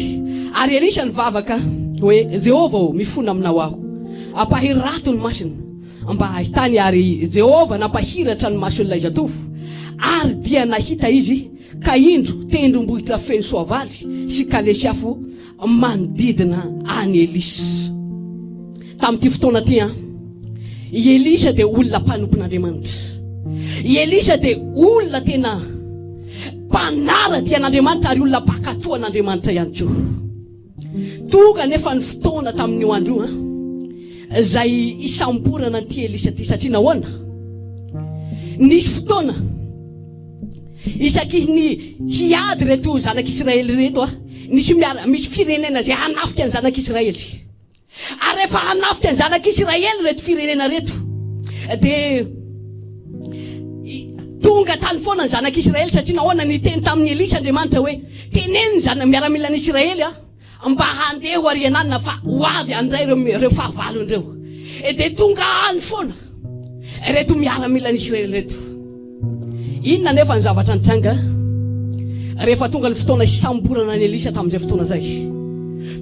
S1: Ary Elisa nivavaka hoe Jehova mifona aminao aho, ampahirato ny masina mba ahitany. Ary Jehova nampahiratra ny mason'ilay zatovo, ary dia nahita izy ka indro tendrombohitra feno soavaly sy kalesiafo manodidina any Elisa. Tamin'ity fotoana ty Elisa dia olona mpanompon'Andriamanitra. Elisa dia olona tena mpanarady an'Andriamanitra ary olona mpakatoan'Andriamanitra ihany koa. Tonga nefa ny fotoana tamin'io andro zay isamborana an'ity Elisa ty, satria nahoana nisy fotoana isaky ny hiady reto zanak'Israely reto misy firenena zay hanafika ny zanak'Israely. Ary rehefa hanafika ny zanak'Israely reto firenena reto dia tonga tany foana ny zanak'Israely, satria nahoana niteny tamin'ny Elisa Andriamanitra hoe teneny ny miaramila ny Israely mba handeha ho arianana fa ho avy andray reo fahavalo andreo. Dia tonga any foana reto miaramila ny Israely reto. Inona nefa ny zavatra nitranga rehefa tonga ny fotoana isamborana ny Elisa tamin'izay fotoana zay?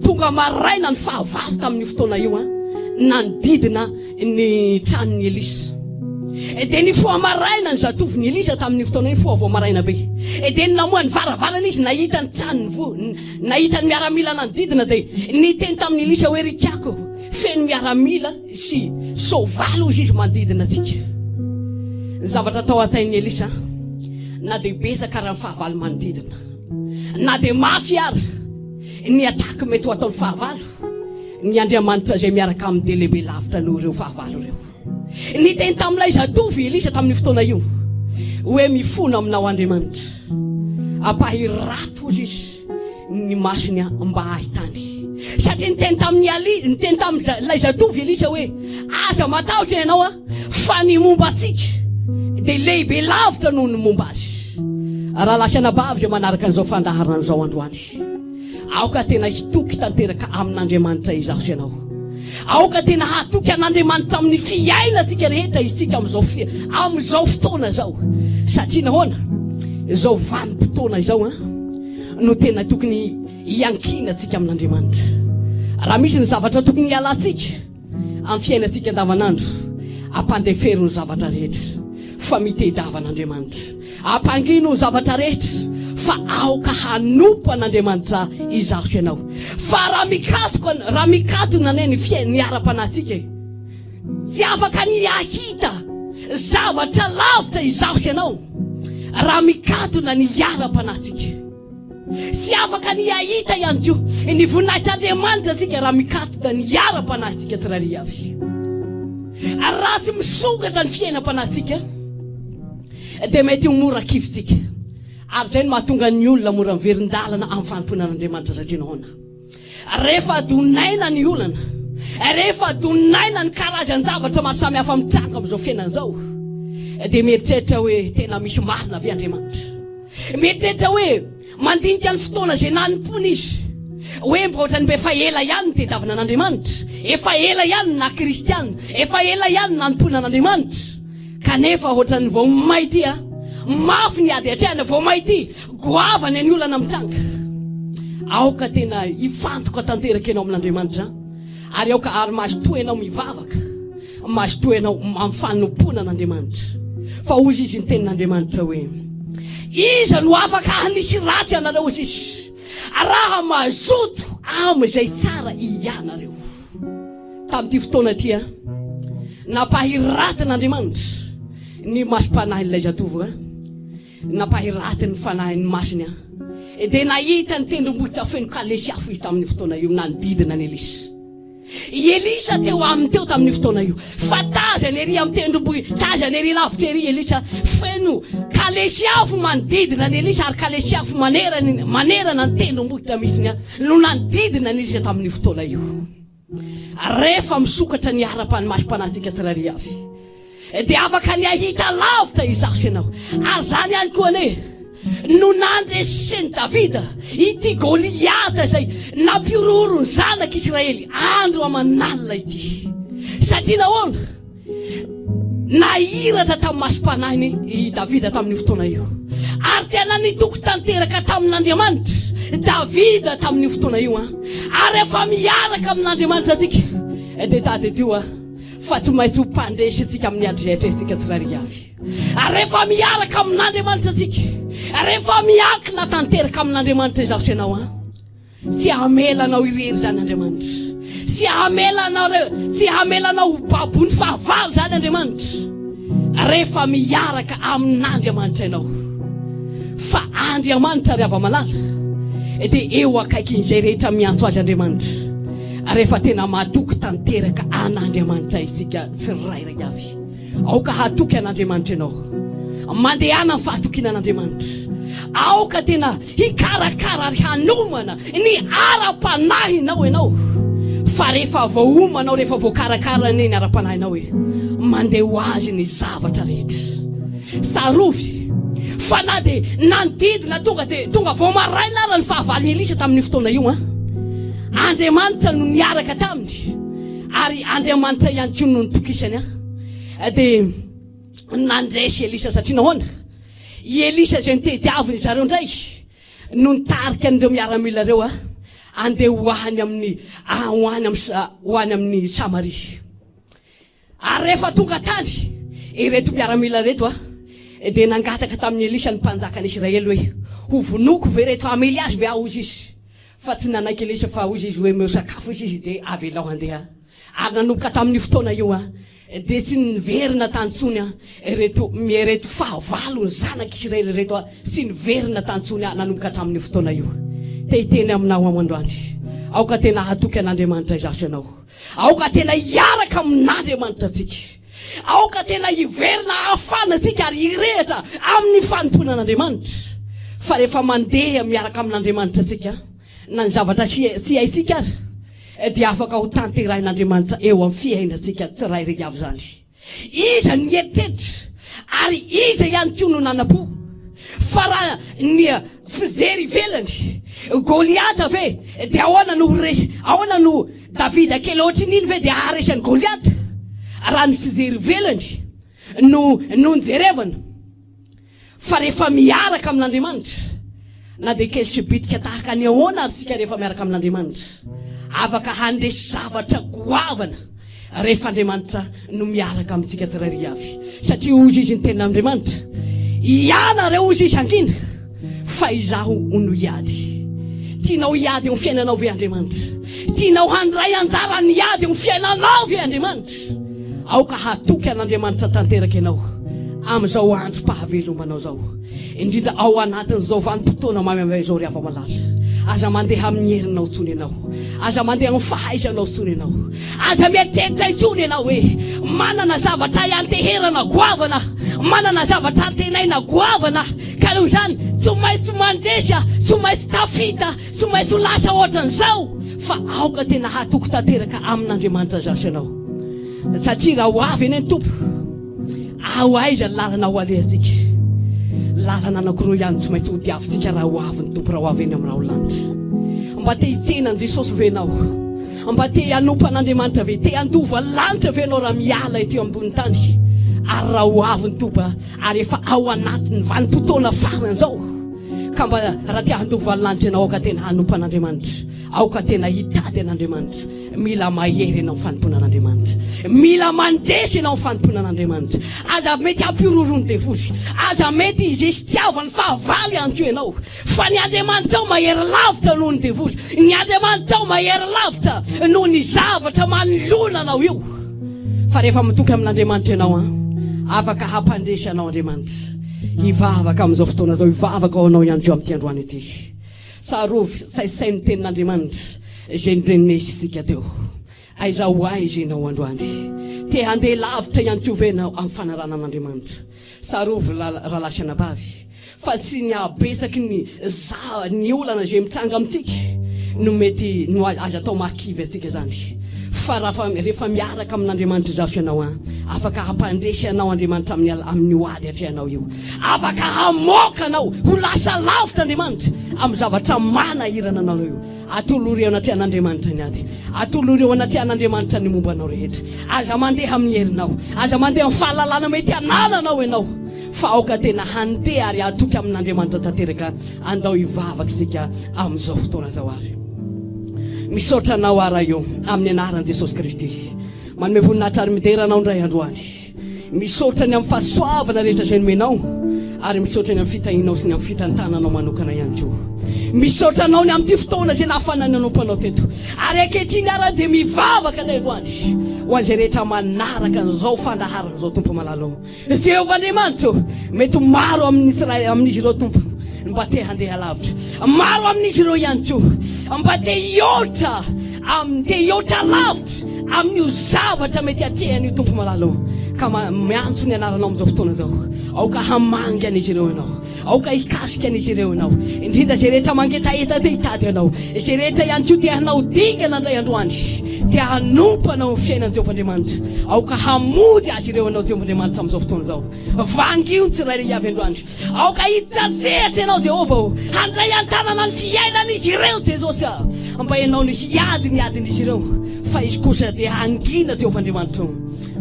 S1: Tonga maraina ny fahavalo tamin'ny fotoana io nanodidina ny tranon'ny Elisa. Dia ny foa maraina ny zatovo ny Elisa tamin'ny fotoana io, foa vao maraina be. Dia namoa ny varavarana izy, nahita ny tranony nahita ny miaramila nanodidina. Dia niteny tamin'ny Elisa hoe rikako feno miaramila sy soavaly izy manodidina atsika. Ny zavatra tao an-tsain'ny Elisa na dia betsaka raha ny fahavalo manodidina, na dia mafy ary ny ataka mety ho ataon'ny fahavalo, ny Andriamanitra zay miaraka amin'ny delebe lavitra no reo fahavalo reo. Niteny tamin'ilay zatovy Elisa tamin'ny fotoana io hoe mifona aminao Andriamanitra, ampahirato izy ny masiny mba ahitany. Satria niteny tamin'ilay zatovy Elisa hoe aza matahotra ianao fa ny momba atsika dia lehibe lavitra noho ny momba azy. Raha lasana bavy zay manaraka an'izao fandaharana an'izao androany, aoka tena hitoky tanteraka amin'Andriamanitra izaho sy ianao. Aoka tena hatoky an'Andriamanitra amin'ny fiainantsika rehetra isika amin'izao fotoana zao. Satria nahoana izao vanim-potoana izao no tena tokony hiankina atsika amin'Andriamanitra. Raha misy ny zavatra tokony hialantsika amin'ny fiainantsika andavanandro, ampandefero ny zavatra rehetra fa mitediavan'Andriamanitra, ampangino ny zavatra rehetra fa aoka hanompo an'Andriamanitra izaho sy ianao. Fa raha mikatona ny fiainany ara-panatsika tsy afaka ny ahita zavatra lavitra izaho sy ianao. Raha mikatona ny ara-panatsika tsy afaka ny ahita ihany koa ny voninahitr'Andriamanitra tsika raha mikatona ny ara-panatsika tsirary avy. Raha tsy misokatra ny fiainam-panatsika dia mety ho mora kivitsika. Ary zay no mahatonga ny olona mora miverin-dalana amin'ny fanomponan'Andriamanitra. Satria nahoana rehefa adonaina ny olana, rehefa adonaina ny karazan-javatra maro samy hafa mitsanga amin'izao fiainana zao, dia mieritreritra hoe tena misy marina avy Andriamanitra. Mieritreritra hoe mandinika ny fotoana zay nanompony izy hoe mba ohatrany mba efa ela ihany ny tediavana an'Andriamanitra, efa ela ihany na kristiana, efa ela ihany nanompony an'Andriamanitra. Kanefa ohatrany vao maity mafy ny ady atrehana, vao maity goavany ny olana mitsanga. Aoka tena hifantoka tanteraka ianao amin'Andriamanitra, ary aoka ary mazotoa ianao mivavaka, mazotoa ianao amin'ny fanompona an'Andriamanitra. Fa hozy izy ny tenin'Andriamanitra hoe iza no afaka hanisy ratsy anareo izy raha mazoto amin'izay tsara ianareo. Tamin'ity fotoana ty napahiratin'Andriamanitra ny masom-panahin'ilay zatovy, napahiratiny fanahin'ny masiny dia nahita ny tendrombohitra feno kalesiafo izy tamin'ny fotoana io, nanodidina ny Elisa. Elisa teo aminy teo tamin'ny fotoana io, fa tazany ery amin'ny tendrombohitra, tazany ery lavitra ery Elisa, feno kalesiafo manodidina ny Elisa, ary kalesiafo manerana ny tendrombohitra misiny no nanodidina ny Elisa tamin'ny fotoana io. Rehefa misokatra ny ara-masom-panatsika tsirary avy dia afaka ny ahita lavitra izaho sy ianao. Ary zany ihany koa no nanjeseny Davida ity Goliata zay nampiroro ny zanak'Israely andro aman'alina ity. Satria nahoana nahiratra tamin'ny masom-panahiny i Davida tamin'ny fotoana io, ary tena nitoko tanteraka tamin'Andriamanitra Davida tamin'ny fotoana io ary efa miaraka amin'Andriamanitra atsika dia tady tio fa tsy maintsy ho mpandresy atsika amin'ny andriaitra isika tsirairy avy. Ary efa miaraka amin'Andriamanitra atsika, ary efa miankina tanteraka amin'Andriamanitra izaho sy ianao tsy hamelanao irery zany Andriamanitra, tsy hamelanao babony fahavalo zany Andriamanitra rehefa miaraka amin'Andriamanitra ianao. Fa Andriamanitra ry ava-malala dia eo akaikin'izay rehetra miantso azy Andriamanitra rehefa tena matoky tanteraka an'Andriamanitra isika tsirairay avy. Aoka hatoky an'Andriamanitra ianao, mandehana ny fahatokiana an'Andriamanitra, aoka tena hikarakara ary hanomana ny ara-panahinao ianao. Fa rehefa voaomanao, rehefa voakarakara ny ara-panahinao mandeha ho azy ny zavatra rehetra. Sarovy fa na dia nandidina tonga vao maraina ara ny fahavaliny Elisa tamin'ny fotoana io Andriamanitra no niaraka taminy, ary Andriamanitra ihany koa no nitokisany dia nandresy Elisa satria nahoana Elisa izay nitediaviny zareo indray no nitarika an'ireo miaramila ireo andeha ho any amin'ny Samaria. Ary rehefa tonga tany ireto miaramila reto dia nangataka tamin'ny Elisa ny mpanjaka n'Israely hoe ho vonoko ve reto hamely azy ve aho izy. Fa tsy nanaiky Elisa fa hozy izy hoe sakafo izy dia avelao handeha. Ary nanomboka tamin'ny fotoana io dia tsy niverina tantsony reto fahavalo ny zanak'Israely reto tsy niverina tantsony nanomboka tamin'ny fotoana io. Tehiteny aminao amandroany, aoka tena hatoky an'Andriamanitra izaho sy ianao, aoka tena hiaraka amin'Andriamanitra atsika, aoka tena hiverina hafana atsika ary hirehitra amin'ny fanompona an'Andriamanitra. Fa rehefa mandeha miaraka amin'Andriamanitra atsika na ny zavatra tsy haisika ary dia afaka ho tanterahin'Andriamanitra eo amin'ny fiainantsika tsirairay avy zany. Iza ny eritreritra ary iza ihany koa no nanam-po. Fa raha ny fijery ivelany Goliata ve dia ahoana no Davida kely ohatry niny ve dia haresany Goliata. Raha ny fijery ivelany no njerevana. Fa rehefa miaraka amin'Andriamanitra na dia kely tsy bitika tahaka ny ahoana ary sika rehefa miaraka amin'Andriamanitra afaka handresy zavatra goavana rehefa Andriamanitra no miaraka amintsika tsirairy avy. Satria hozy izy ny tenin'Andriamanitra, ianareo hozy izy angina fa izaho no hiady. Tianao hiady amin'ny fiainanao ve Andriamanitra? Tianao handray anjara ny hiady amin'ny fiainanao ve Andriamanitra? Aoka hatoky an'Andriamanitra tanteraka ianao amin'izao andro pahavelomanao zao, indrindra ao anatin'izao vanim-potoana mamy izao ry ava-malala. Aza mandeha amin'ny herinao tsony ianao, aza mandeha amin'ny fahaizanao tsony ianao, aza mieritreritra itsony ianao hoe manana zavatra ianteherana goavana, manana zavatra antenaina goavana. Ka noho izany tsy maintsy mandresy, tsy maintsy tafita, tsy maintsy lasa ohatran'izao. Fa aoka tena hatoky tanteraka amin'Andriamanitra izaho sy ianao. Satria raha ho avy eny ny tompo, ao aiza ny lalana ho alehantsika. Lalana anankiroa ihany tsy maintsy ho diavintsika raha ho avy ny tompo, raha ho avy eny amin'ny raholanitra. Mba te hitsenany Jesosy ve ianao? Mba te hanompo an'Andriamanitra ve? Te handova lanitra ve ianao raha miala ety ambony tany? Ary raha ho avy ny tompo ary efa ao anatin'ny vanim-potoana farany zao, ka mba raha te handova lanitra ianao, aoka tena hanompo an'Andriamanitra, aoka tena hitady an'Andriamanitra. Mila mahery ianao amin'ny fanompona an'Andriamanitra, mila mandresy ianao amin'ny fanompona an'Andriamanitra. Aza mety hampirorony devoly, aza mety izay sy tiavany fahavalo ihany koa ianao, fa ny Andriamanitra ao mahery lavitra noho ny devoly, ny Andriamanitra ao mahery lavitra noho ny zavatra manolona anao io. Fa rehefa mitoky amin'Andriamanitra ianao afaka hampandresy anao Andriamanitra. Hivavaka amin'izao fotoana zao, hivavaka ao anao ihany koa amin'ity androany ity. Sarovy saisay ny tenin'Andriamanitra izay nidrenesy isika teo. Aiza ho aiza ianao androany, te handeha lavitra ihany koa ve ianao amin'ny fanarana an'Andriamanitra. Sarovy rahalasa anabavy, fa tsy ny abesaky ny olana izay mitsanga amintsika no mety no aza atao mahakivy atsika zany. Fa rehefa miaraka amin'Andriamanitra izaho sy ianao afaka hampandresy anao Andriamanitra amin'ny hoady atrehanao io, afaka hamoaka anao ho lasa lavitra Andriamanitra amin'ny zavatra manahirana anao io. Atoloreo anatrehan'Andriamanitra ny ady, atoloreo anatrehan'Andriamanitra ny momba anao rehetra. Aza mandeha amin'ny herinao, aza mandeha amin'ny fahalalana mety anananao ianao, fa aoka tena handeha ary atoky amin'Andriamanitra tanteraka andao hivavaka isika amin'izao fotoana zao ary. Misaotra anao ara io amin'ny anaran'i Jesosy Kristy. Manome voninahitra ary mideranao indray androany. Misaotra ny amin'ny fahasoavana rehetra izay nomenao ary misaotra ny amin'ny fitahinao sy ny amin'ny fitantananao manokana ihany koa. Misaotra anao ny amin'ity fotoana izay nahafanana nompanao teto. Ary ankehitriny ara dia mivavaka indray androany ho an'izay rehetra manaraka an'izao fandaharana izao Tompo malalo. Jehovah Andriamanitra, mety maro amin'izy ireo Tompo mba te handeha lavitra, maro amin'izy ireo ihany koa mba te hiota lavitra amin'io zavatra mety atehany Tompo malalo. Ka miantso ny anaranao amin'izao fotoana zao, aoka hamangy an'izy ireo ianao, aoka hikasika an'izy ireo ianao, indrindra izay rehetra mangetaheta te hitady ianao, izay rehetra ihany koa te hanao dingana indray androany, te hanompa anao ny fiainan'i Jehovah Andriamanitra, aoka hamody azy ireo ianao Jehovah Andriamanitra amin'izao fotoana zao. Vangio ny tsirairay avy androany, aoka hitajehatra ianao Jehovah, handray antanana ny fiainan'izy ireo Jesosy, mba ianao ny adin'izy ireo, fa izy kosa dia hangina Jehovah Andriamanitra.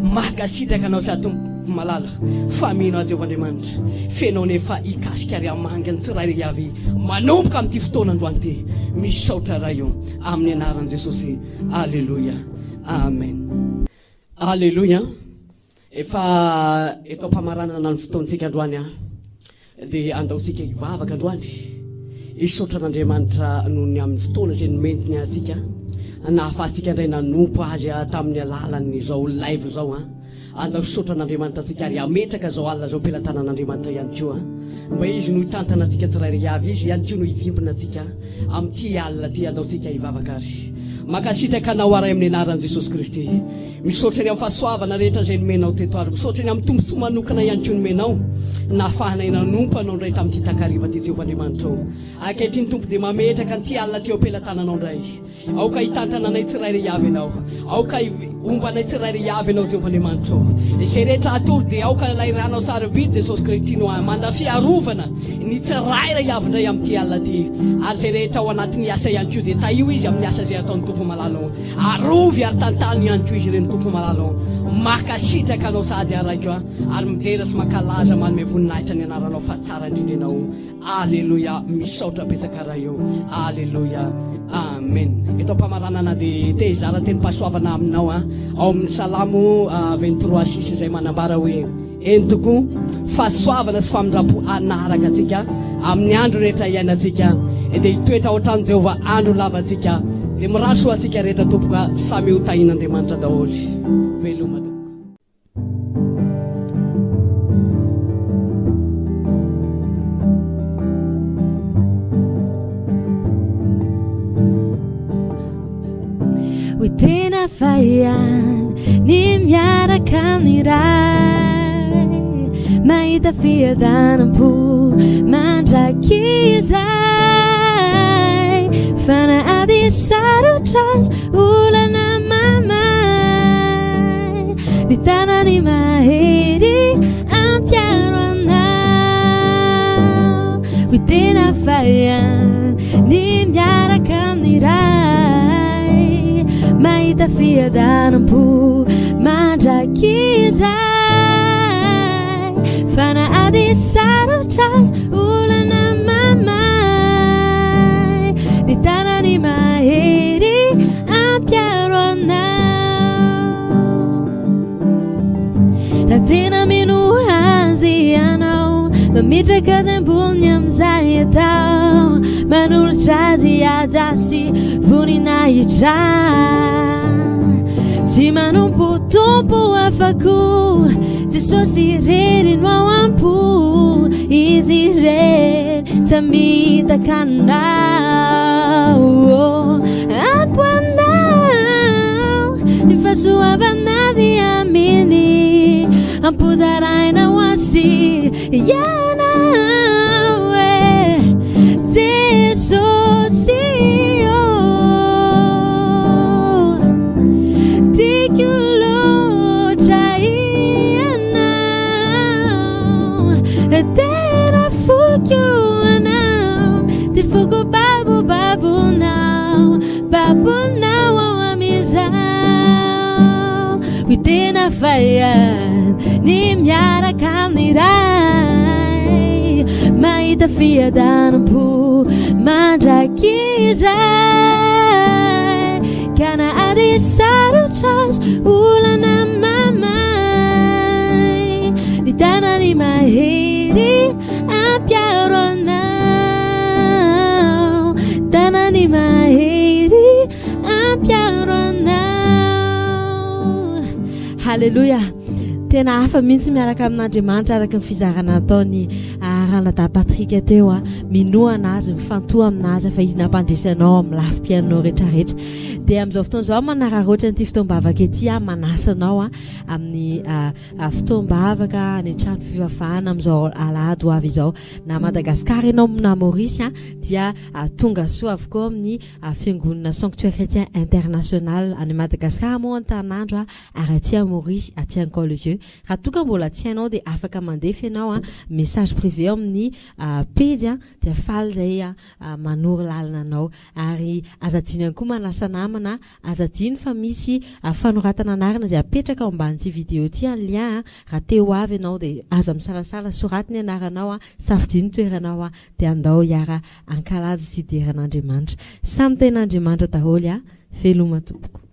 S1: Makasitraka anao sady Tompo malala, faminao Jehovah Andriamanitra, fenao nefa hikasika ary hamangy ny tsirairay avy manomboka amin'ity fotoana androany ity. Misaotra raha io amin'ny anaran'i Jesosy. Alleluia, amen. Alleluia. Efa eto am-pamaranana ny fotoantsika androany dia andaosika hivavaka androany. Isaotra an'Andriamanitra noho ny amin'ny fotoana izay nomentiny antsika, nahafahantsika indray nanompo azy tamin'ny alalan'izao live zao. Andao sotra an'Andriamanitra antsika ary ametraka zao alina zao pelantanan'Andriamanitra ihany koa, mba izy no hitantana antsika tsirairay avy, izy ihany koa no hivimbina antsika amin'ity alina ty andaosika hivavaka ary. Makasitraka anao aray amin'ny anaran'i Jesosy Kristy. Misaotra ny amin'ny fahasoavana rehetra izay nomenao teto ary, misaotra ny amin'ny tombontsoa manokana ihany koa nomenao, nahafahana nanompo anao indray tamin'ity takariva ty Jehovah Andriamanitra. Ankehitriny Tompo dia mametraka an'ity alina ty eo ampelantananao indray, aoka hitantana anay tsirairay avy ianao, aoka omba anay tsirairay avy ianao Jehovah Andriamanitra. Izay rehetra atory dia aoka lairanao sarobidy Jesosy Kristy no manda fiarovana ny tsirairay avy indray amin'ity alina ty, ary izay rehetra ao anatin'ny asa ihany koa dia taio izy amin'ny asa izay ataon'ny Tompo malalo, arovy ary tantany ihany koa izy ireny Tompo malalo. Makasitraka anao sady araiko ary midera sy makalaza manome voninahitra ny anaranao fa tsara indrindra ianao. Alleluia. Misaotra betsaka raha io. Alleluia, amen. Eto am-pamaranana dia te hizara teny pasoavana aminao ao amin'ny Salamo 23:6 izay manambara hoe entoko fahasoavana sy famindrapo anaraka antsika amin'ny andro rehetra iainantsika, dia hitoetra ohatran'i Jehovah andro lavantsika, dia miraso antsika rehetra Tompoka samy ho tahin'Andriamanitra daholy. Veloma Tompoka.
S2: Hoe tena fahiany ny miaraka amin'iray, mahita fiadanam-po mandraky izay, fanady sarotra azy olana mamay, ny tanany mahery ampiaro anao. Hoe tena fahiany ny miaraka amin'iray, mahita fiadanam-po mandraky izay, fanady sarotra azy olana mamay, ny tanany mahery ampiaro anao. Raha tena mino azy ianao, mametraka azy ambony amin'izay atao, manolotra azy ajasy voninahitra, tsy manompo tompo afako, Jesosy irery no ao ampo, izy irery tsamitaka anao, ampo anao ny fahasoavana avy amin'ny, ampozaraina ho asy ianao Jesosy. Tena fokyo anao, ty foko babu now ao amizao. Hoe tena fahiany ny miaraka amin'iray, hita fiadanom-po mandraky izay kana ady sarotra azy olana mamay ny tanany mahery ampiaro anao tanany mahery ampiaro anao. Halleluja. Tena hafa mihitsy miaraka amin'Andriamanitra araka ny fizarana ataony Ranada Patrika teo minoana azy mifantoha aminazy fa izy nampandresy anao amin'ny lafim-piainanao rehetrarehetra. Dia amin'izao fotoana izao manararaotra an'ity fotoam-bavaka ety manasa anao amin'ny fotoam-bavaka ny trano fivavahana amin'izao alahady ho avy izao na Madagasikara ianao na Maorisy dia tonga soa avokoa amin'ny fiangonana Sanctuaire Chrétien International any Madagasikara moa antanandro ary aty Maorisy aty Ankolio. Raha toka mbola tsy hainao dia afaka mandefa ianao message privé amin'ny pejy dia faly zay manoro lalina anao ary azadiny koa manasa namana azadiny fa misy fanoratana anarana izay apetraka ao ambanin'ity vidéo ity ny lien raha teo avy ianao dia aza misalasala soratiny anaranao safidiny toeranao dia andao hiara ankalaza sy ideran'Andriamanitra samy ten'Andriamanitra daholo veloma tompoko.